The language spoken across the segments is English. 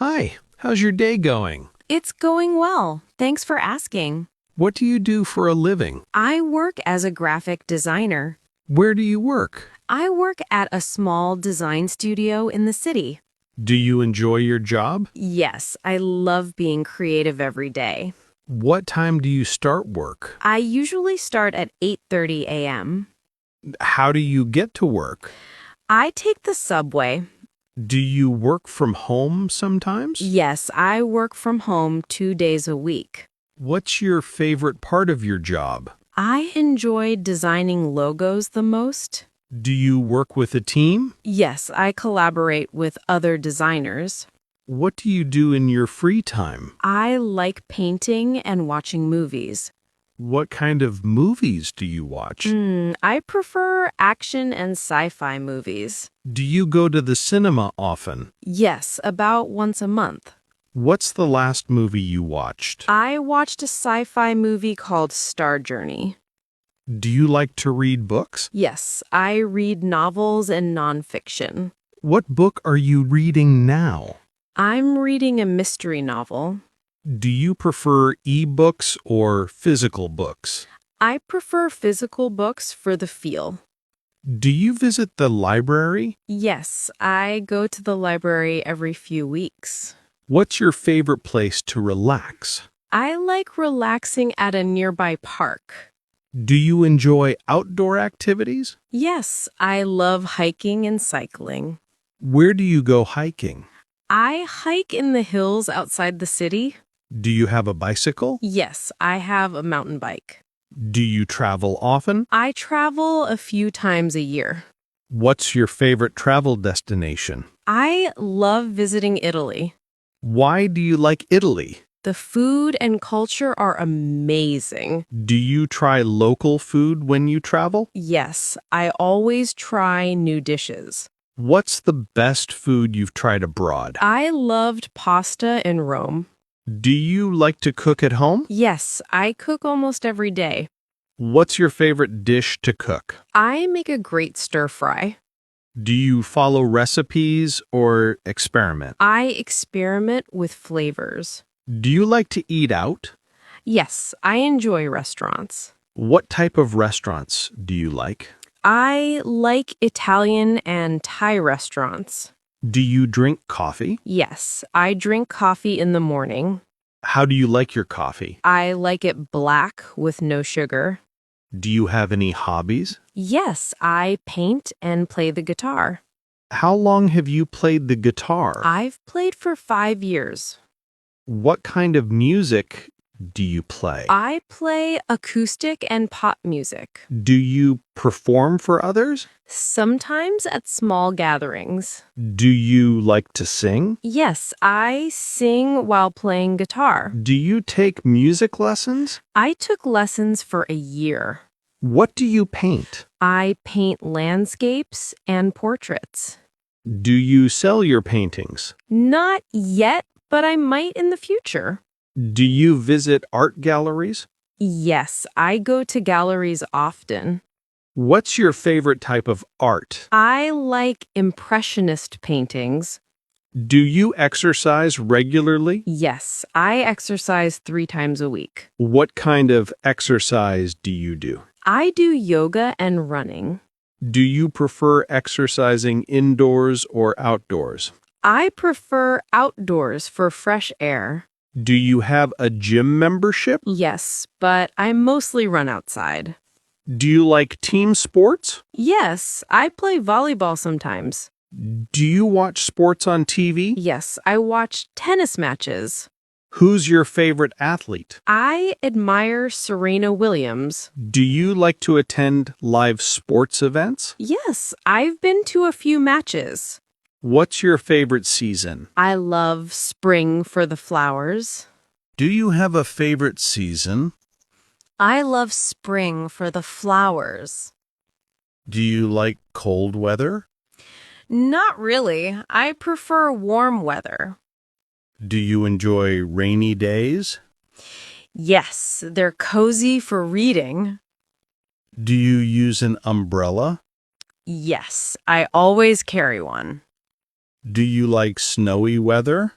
Hi, how's your day going? It's going well. Thanks for asking. What do you do for a living? I work as a graphic designer. Where do you work? I work at a small design studio in the city. Do you enjoy your job? Yes, I love being creative every day. What time do you start work? I usually start at 8:30 a.m. How do you get to work? I take the subway. Do you work from home sometimes? Yes, I work from home 2 days a week. What's your favorite part of your job? I enjoy designing logos the most. Do you work with a team? Yes, I collaborate with other designers. What do you do in your free time? I like painting and watching movies. What kind of movies do you watch? I prefer action and sci-fi movies. Do you go to the cinema often? Yes, about once a month. What's the last movie you watched? I watched a sci-fi movie called Star Journey. Do you like to read books? Yes, I read novels and nonfiction. What book are you reading now? I'm reading a mystery novel. Do you prefer e-books or physical books? I prefer physical books for the feel. Do you visit the library? Yes, I go to the library every few weeks. What's your favorite place to relax? I like relaxing at a nearby park. Do you enjoy outdoor activities? Yes, I love hiking and cycling. Where do you go hiking? I hike in the hills outside the city. Do you have a bicycle? Yes, I have a mountain bike. Do you travel often? I travel a few times a year. What's your favorite travel destination? I love visiting Italy. Why do you like Italy? The food and culture are amazing. Do you try local food when you travel? Yes, I always try new dishes. What's the best food you've tried abroad? I loved pasta in Rome. Do you like to cook at home? Yes, I cook almost every day. What's your favorite dish to cook? I make a great stir fry. Do you follow recipes or experiment? I experiment with flavors. Do you like to eat out? Yes, I enjoy restaurants. What type of restaurants do you like? I like Italian and Thai restaurants. Do you drink coffee? Yes, I drink coffee in the morning. How do you like your coffee? I like it black with no sugar. Do you have any hobbies? Yes, I paint and play the guitar. How long have you played the guitar? I've played for 5 years. What kind of music do you play? I play acoustic and pop music. Do you perform for others? Sometimes at small gatherings. Do you like to sing? Yes, I sing while playing guitar. Do you take music lessons? I took lessons for a year. What do you paint? I paint landscapes and portraits. Do you sell your paintings? Not yet, but I might in the future. Do you visit art galleries? Yes, I go to galleries often. What's your favorite type of art? I like impressionist paintings. Do you exercise regularly? Yes, I exercise 3 times a week. What kind of exercise do you do? I do yoga and running. Do you prefer exercising indoors or outdoors? I prefer outdoors for fresh air. Do you have a gym membership? Yes, but I mostly run outside. Do you like team sports? Yes, I play volleyball sometimes. Do you watch sports on TV? Yes, I watch tennis matches. Who's your favorite athlete? I admire Serena Williams. Do you like to attend live sports events? Yes, I've been to a few matches. What's your favorite season? I love spring for the flowers. Do you have a favorite season? I love spring for the flowers. Do you like cold weather? Not really. I prefer warm weather. Do you enjoy rainy days? Yes, they're cozy for reading. Do you use an umbrella? Yes, I always carry one. Do you like snowy weather?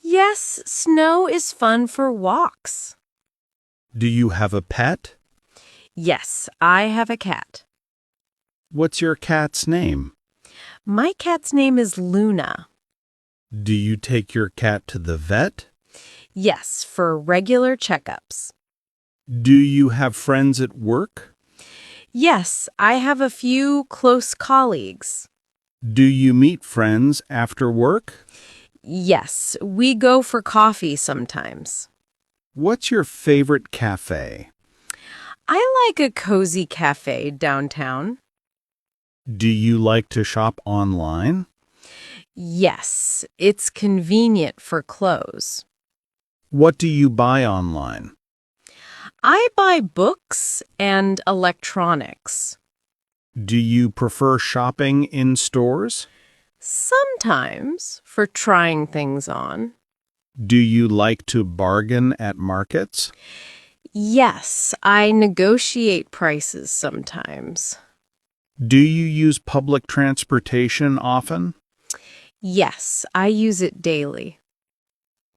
Yes, snow is fun for walks. Do you have a pet? Yes, I have a cat. What's your cat's name? My cat's name is Luna. Do you take your cat to the vet? Yes, for regular checkups. Do you have friends at work? Yes, I have a few close colleagues. Do you meet friends after work? Yes, we go for coffee sometimes. What's your favorite cafe? I like a cozy cafe downtown. Do you like to shop online? Yes, it's convenient for clothes. What do you buy online? I buy books and electronics. Do you prefer shopping in stores? Sometimes for trying things on. Do you like to bargain at markets? Yes, I negotiate prices sometimes. Do you use public transportation often? Yes, I use it daily.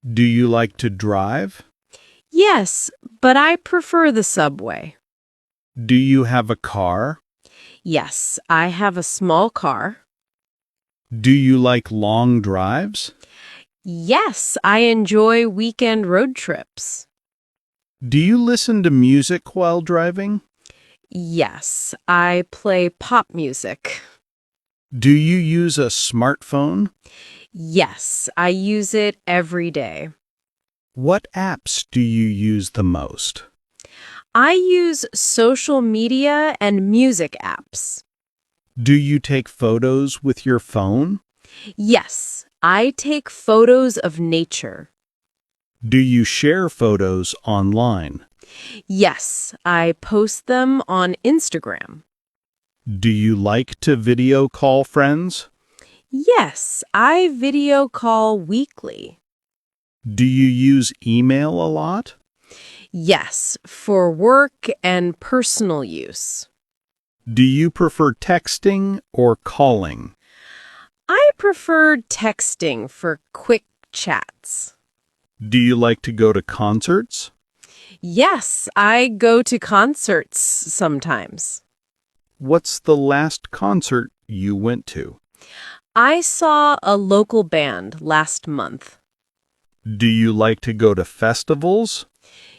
Do you like to drive? Yes, but I prefer the subway. Do you have a car? Yes, I have a small car. Do you like long drives? Yes, I enjoy weekend road trips. Do you listen to music while driving? Yes, I play pop music. Do you use a smartphone? Yes, I use it every day. What apps do you use the most? I use social media and music apps. Do you take photos with your phone? Yes, I take photos of nature. Do you share photos online? Yes, I post them on Instagram. Do you like to video call friends? Yes, I video call weekly. Do you use email a lot? Yes, for work and personal use. Do you prefer texting or calling? I prefer texting for quick chats. Do you like to go to concerts? Yes, I go to concerts sometimes. What's the last concert you went to? I saw a local band last month. Do you like to go to festivals?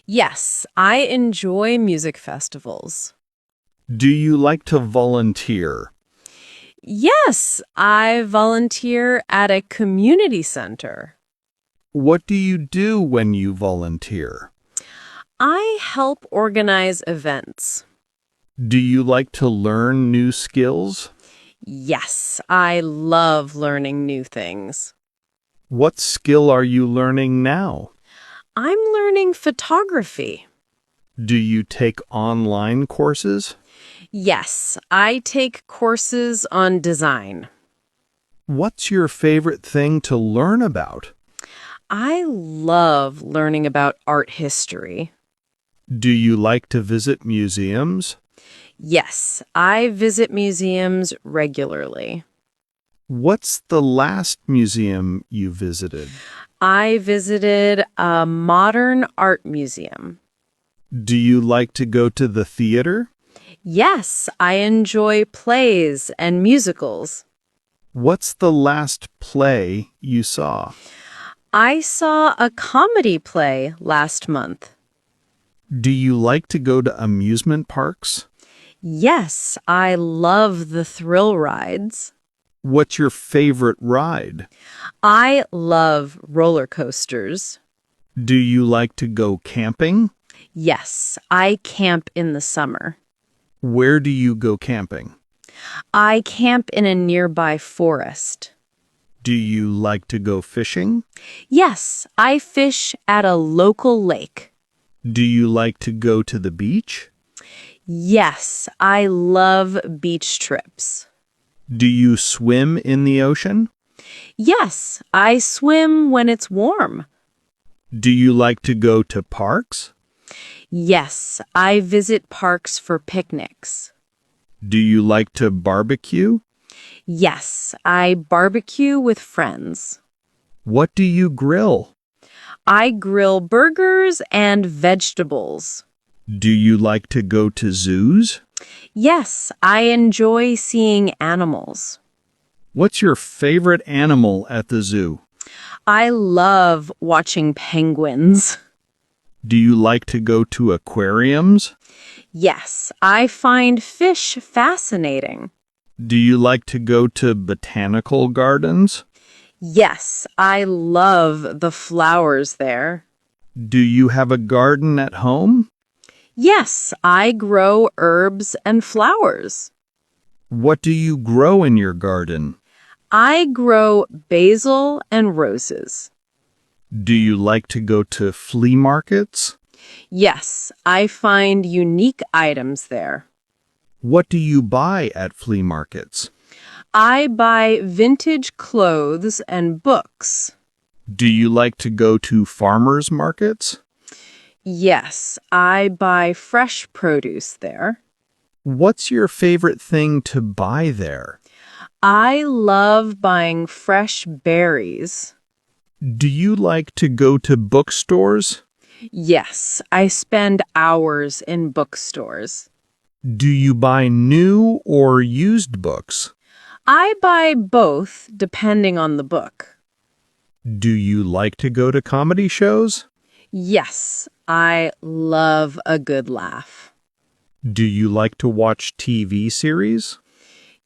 Yes, I enjoy music festivals. Do you like to volunteer? Yes, I volunteer at a community center. What do you do when you volunteer? I help organize events. Do you like to learn new skills? Yes, I love learning new things. What skill are you learning now? I'm learning photography. Do you take online courses? Yes, I take courses on design. What's your favorite thing to learn about? I love learning about art history. Do you like to visit museums? Yes, I visit museums regularly. What's the last museum you visited? I visited a modern art museum. Do you like to go to the theater? Yes, I enjoy plays and musicals. What's the last play you saw? I saw a comedy play last month. Do you like to go to amusement parks? Yes, I love the thrill rides. What's your favorite ride? I love roller coasters. Do you like to go camping? Yes, I camp in the summer. Where do you go camping? I camp in a nearby forest. Do you like to go fishing? Yes, I fish at a local lake. Do you like to go to the beach? Yes, I love beach trips. Do you swim in the ocean? Yes, I swim when it's warm. Do you like to go to parks? Yes, I visit parks for picnics. Do you like to barbecue? Yes, I barbecue with friends. What do you grill? I grill burgers and vegetables. Do you like to go to zoos? Yes, I enjoy seeing animals. What's your favorite animal at the zoo? I love watching penguins. Do you like to go to aquariums? Yes, I find fish fascinating. Do you like to go to botanical gardens? Yes, I love the flowers there. Do you have a garden at home? Yes, I grow herbs and flowers. What do you grow in your garden? I grow basil and roses. Do you like to go to flea markets? Yes, I find unique items there. What do you buy at flea markets? I buy vintage clothes and books. Do you like to go to farmers markets? Yes, I buy fresh produce there. What's your favorite thing to buy there? I love buying fresh berries. Do you like to go to bookstores? Yes, I spend hours in bookstores. Do you buy new or used books? I buy both depending on the book. Do you like to go to comedy shows? Yes, I love a good laugh. Do you like to watch TV series?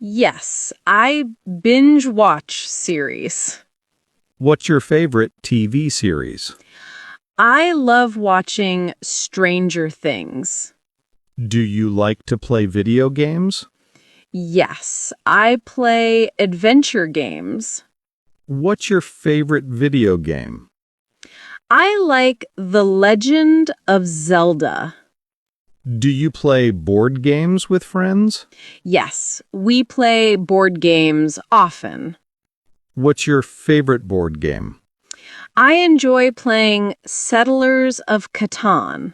Yes, I binge watch series. What's your favorite TV series? I love watching Stranger Things. Do you like to play video games? Yes, I play adventure games. What's your favorite video game? I like The Legend of Zelda. Do you play board games with friends? Yes, we play board games often. What's your favorite board game? I enjoy playing Settlers of Catan.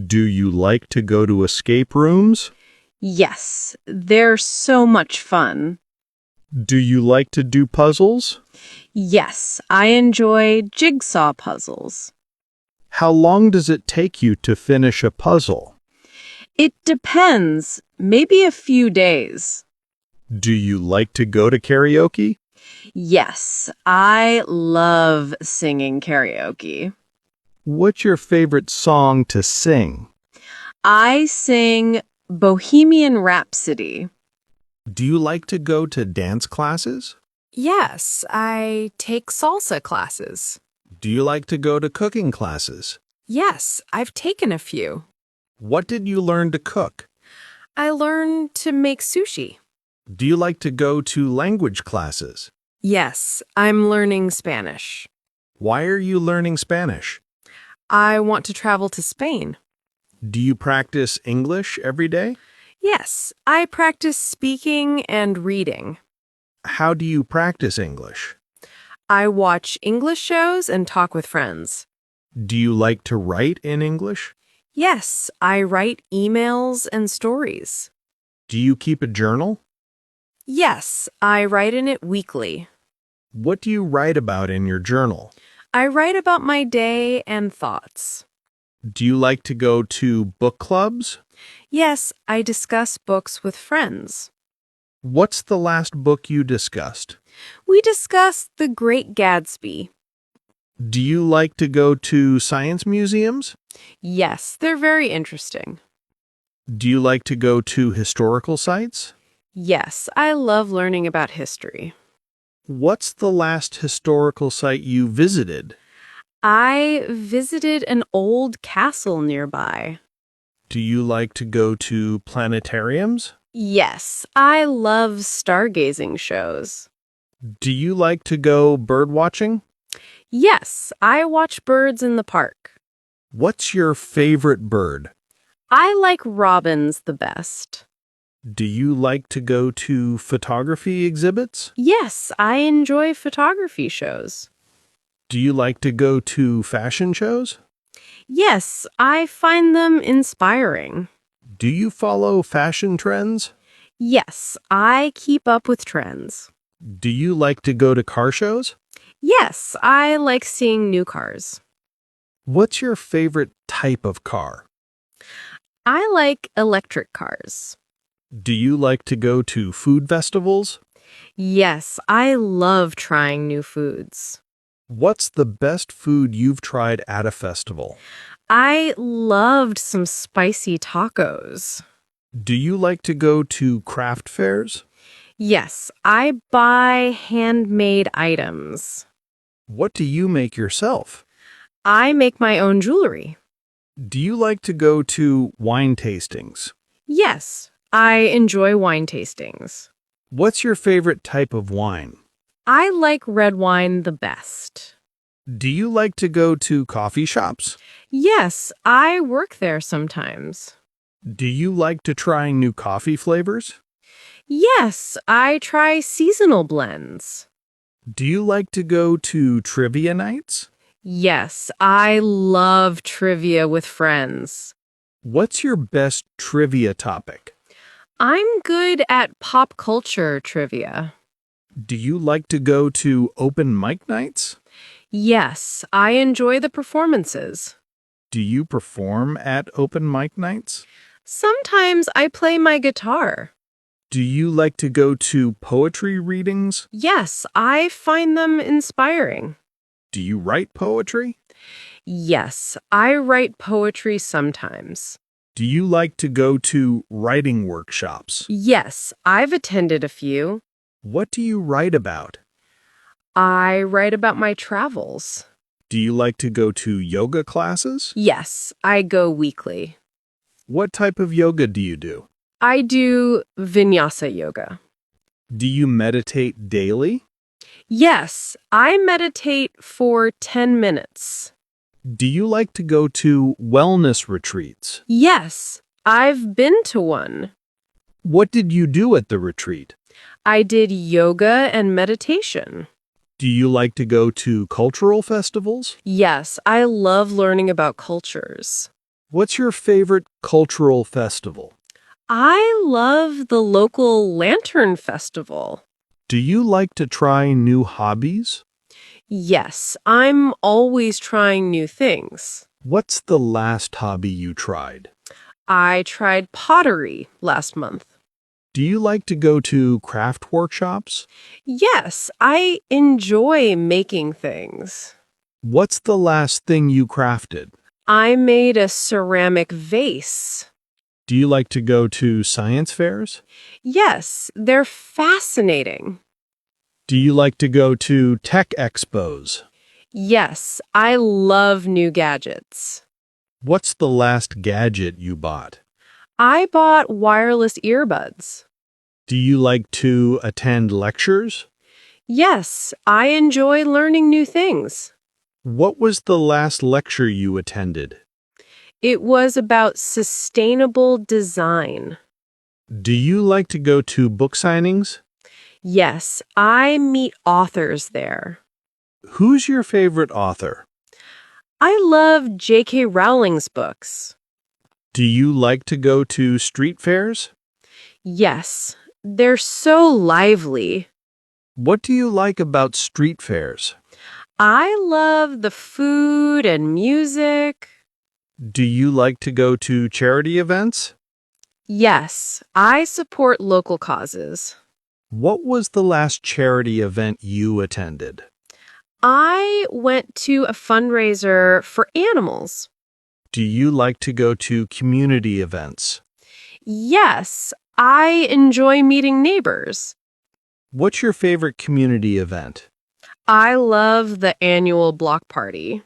Do you like to go to escape rooms? Yes, they're so much fun. Do you like to do puzzles? Yes, I enjoy jigsaw puzzles. How long does it take you to finish a puzzle? It depends, maybe a few days. Do you like to go to karaoke? Yes, I love singing karaoke. What's your favorite song to sing? I sing Bohemian Rhapsody. Do you like to go to dance classes? Yes, I take salsa classes. Do you like to go to cooking classes? Yes, I've taken a few. What did you learn to cook? I learned to make sushi. Do you like to go to language classes? Yes, I'm learning Spanish. Why are you learning Spanish? I want to travel to Spain. Do you practice English every day? Yes, I practice speaking and reading. How do you practice English? I watch English shows and talk with friends. Do you like to write in English? Yes, I write emails and stories. Do you keep a journal? Yes, I write in it weekly. What do you write about in your journal? I write about my day and thoughts. Do you like to go to book clubs? Yes, I discuss books with friends. What's the last book you discussed? We discussed The Great Gatsby. Do you like to go to science museums? Yes, they're very interesting. Do you like to go to historical sites? Yes, I love learning about history. What's the last historical site you visited? I visited an old castle nearby. Do you like to go to planetariums? Yes, I love stargazing shows. Do you like to go bird watching? Yes, I watch birds in the park. What's your favorite bird? I like robins the best. Do you like to go to photography exhibits? Yes, I enjoy photography shows. Do you like to go to fashion shows? Yes, I find them inspiring. Do you follow fashion trends? Yes, I keep up with trends. Do you like to go to car shows? Yes, I like seeing new cars. What's your favorite type of car? I like electric cars. Do you like to go to food festivals? Yes, I love trying new foods. What's the best food you've tried at a festival? I loved some spicy tacos. Do you like to go to craft fairs? Yes, I buy handmade items. What do you make yourself? I make my own jewelry. Do you like to go to wine tastings? Yes, I enjoy wine tastings. What's your favorite type of wine? I like red wine the best. Do you like to go to coffee shops? Yes, I work there sometimes. Do you like to try new coffee flavors? Yes, I try seasonal blends. Do you like to go to trivia nights? Yes, I love trivia with friends. What's your best trivia topic? I'm good at pop culture trivia. Do you like to go to open mic nights? Yes, I enjoy the performances. Do you perform at open mic nights? Sometimes I play my guitar. Do you like to go to poetry readings? Yes, I find them inspiring. Do you write poetry? Yes, I write poetry sometimes. Do you like to go to writing workshops? Yes, I've attended a few. What do you write about? I write about my travels. Do you like to go to yoga classes? Yes, I go weekly. What type of yoga do you do? I do vinyasa yoga. Do you meditate daily? Yes, I meditate for 10 minutes. Do you like to go to wellness retreats? Yes, I've been to one. What did you do at the retreat? I did yoga and meditation. Do you like to go to cultural festivals? Yes, I love learning about cultures. What's your favorite cultural festival? I love the local lantern festival. Do you like to try new hobbies? Yes, I'm always trying new things. What's the last hobby you tried? I tried pottery last month. Do you like to go to craft workshops? Yes, I enjoy making things. What's the last thing you crafted? I made a ceramic vase. Do you like to go to science fairs? Yes, they're fascinating. Do you like to go to tech expos? Yes, I love new gadgets. What's the last gadget you bought? I bought wireless earbuds. Do you like to attend lectures? Yes, I enjoy learning new things. What was the last lecture you attended? It was about sustainable design. Do you like to go to book signings? Yes, I meet authors there. Who's your favorite author? I love J.K. Rowling's books. Do you like to go to street fairs? Yes, they're so lively. What do you like about street fairs? I love the food and music. Do you like to go to charity events? Yes, I support local causes. What was the last charity event you attended? I went to a fundraiser for animals. Do you like to go to community events? Yes, I enjoy meeting neighbors. What's your favorite community event? I love the annual block party.